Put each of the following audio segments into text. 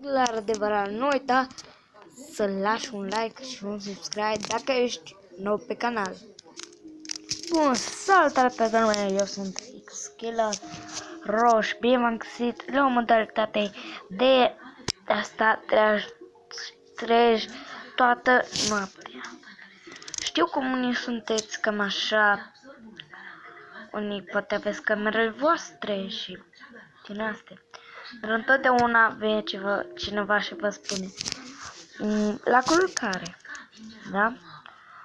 La adevărat, nu uita să lași un like și un subscribe dacă ești nou pe canal. Bun, salutare pe lume, eu sunt Xkiller Roș, bine v-am găsit la o modalitate de asta treci toată noaptea. Știu cum unii sunteți cam așa, unii poate aveți camerele voastre și din astea. Dar întotdeauna vine cineva și vă spune la culcare, da?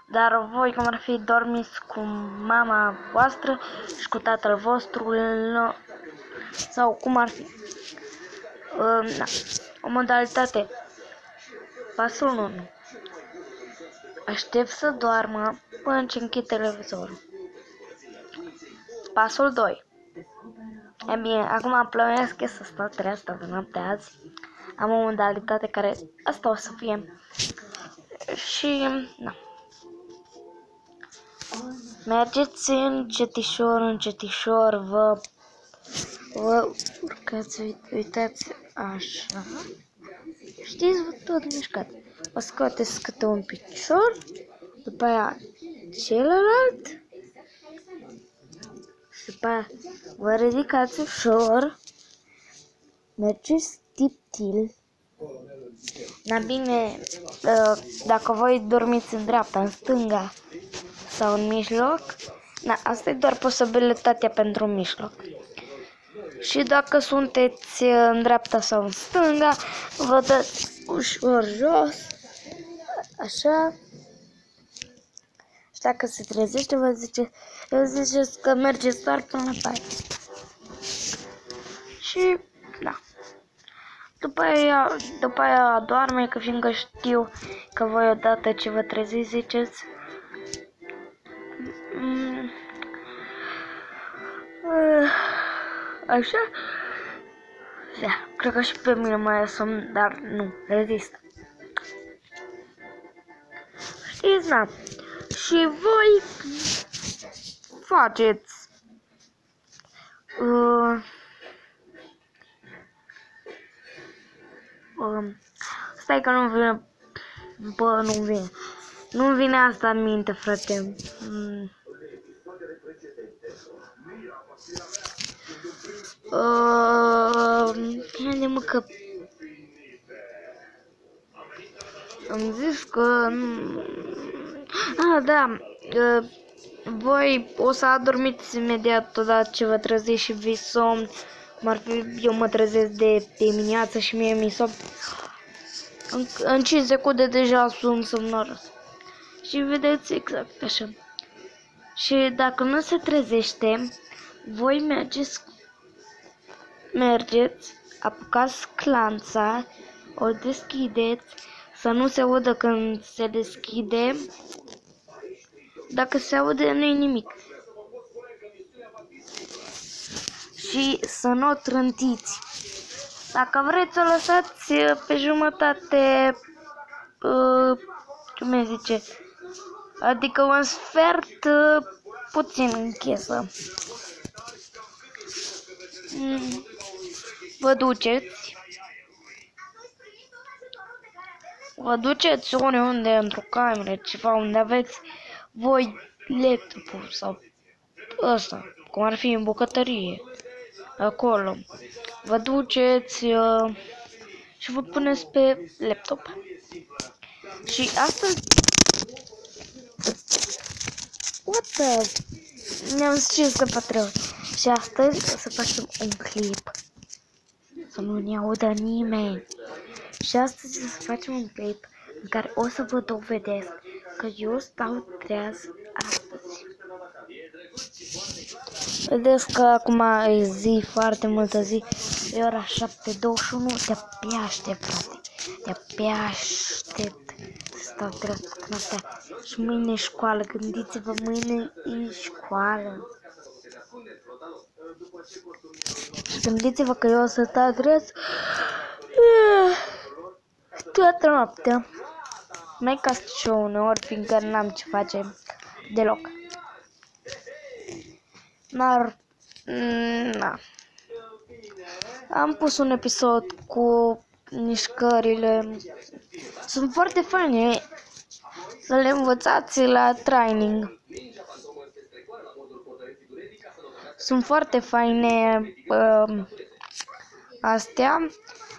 Dar voi, cum ar fi, dormiți cu mama voastră și cu tatăl vostru sau cum ar fi. Da. O modalitate. Pasul 1. Aștept să doarmă până ce închid televizorul. Pasul 2. E bine, acum plănuiesc să stau treastă de noapte azi. Am o modalitate care asta o să fie. Și, da. Mergeți încetișor, vă urcați, uitați așa. Știți, vă tot mișcați. Vă scoateți câte un picior, după aia celălalt. Și după aia vă ridicați ușor. Mergeți tiptil. Dar bine, dacă voi dormiți în dreapta, în stânga sau în mijloc, da, asta e doar posibilitatea pentru mijloc. Și dacă sunteți în dreapta sau în stânga, vă dați ușor jos, așa. Și dacă se trezește, vă ziceți că mergeți doar până la baie. Și, da. După aia doarme, că fiindcă știu că voi odată ce vă treziți ziceți așa? Da, cred că și pe mine mai e somn, dar nu, rezist. Știți, da. Și voi faceți stai că nu vine. Bă, nu vine. Nu vine asta în minte, frate. Haide mă că am zis că da, voi o să adormiți imediat odată ce vă treziți și vi somn, cum ar fi eu mă trezesc de dimineață și mie mi somn. În 5 secunde deja sunt somnoros. Și vedeți exact așa. Și dacă nu se trezește, voi mergeți, apucați clanța, o deschideți, să nu se audă când se deschide. Dacă se aude, nu e nimic. Și să nu o trântiți. Dacă vreți, o lăsați pe jumătate, cum îi zice, adică un sfert puțin închisă. Vă duceți oriunde, într-o cameră, ceva unde aveți voi laptopul sau ăsta, cum ar fi în bucătărie, acolo. Vă duceți și vă puneți pe laptop. Și astăzi mi-am zis că Patreon. Și astăzi o să facem un clip să nu ne audă nimeni. Și astăzi o să facem un clip în care o să vă dovedesc că eu stau treaz astăzi. Vedeți că acum e zi, foarte multă zi, e ora 7:21, de-abia aștept, frate, de-abia aștept să stau treaz noaptea. Și mâine e școală, gândiți-vă, mâine e școală. Și gândiți-vă că eu o să stau treaz toată noaptea. Mai ca și eu uneori, fiindcă n-am ce face deloc. Dar, na. Am pus un episod cu mișcările sunt foarte faine să le învățați la training. Sunt foarte faine astea.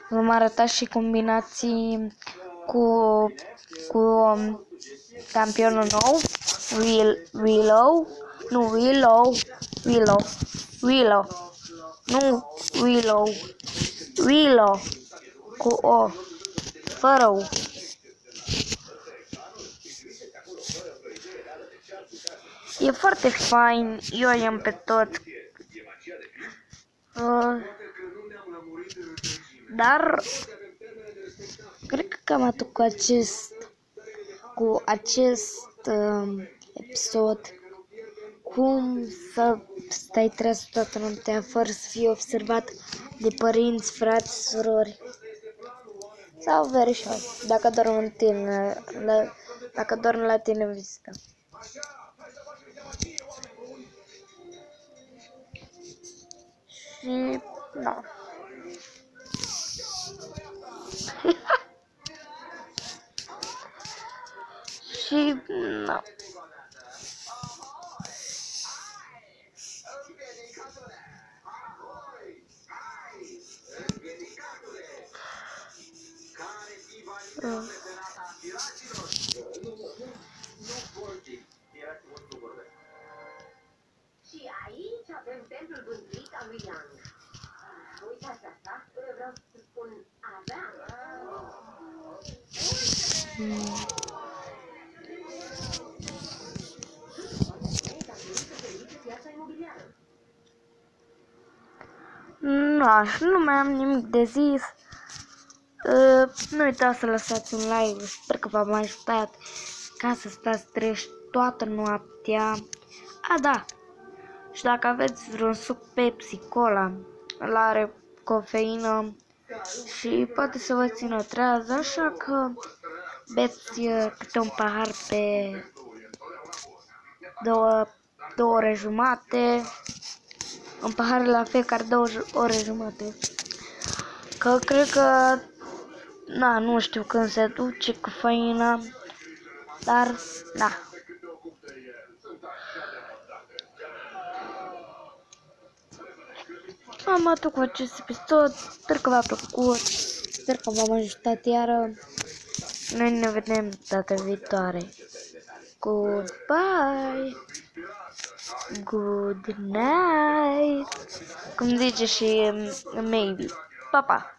V-am arătat și combinații cu campionul nou, Willow, cu O, fără U. E foarte fain, eu i-am pe tot. Dar cred că cam atât cu acest episod. Cum să stai treaz toată noaptea fără să fii observat de părinți, frați, surori sau verișori, dacă dorm la tine în vizită. Și da. Și da. Și aici avem templul vântuit al lui Yang. Uitați asta, vreau să spun aveam. Nu mai am nimic de zis. Nu uitați să lăsați un like, sper că v-am ajutat ca să stați treji toată noaptea. Da, și dacă aveți vreun suc Pepsi, Cola, îl are cofeină și poate să vă țină trează, așa că beți câte un pahar pe 2 ore jumate, un pahar la fiecare 2 ore jumate. Că cred că, nu știu când se duce cofeina, dar, Am atât cu acest episod, sper că v-a plăcut, sper că v-am ajutat iară. Noi ne vedem data viitoare. Goodbye, good night, cum zice și maybe. Pa, pa!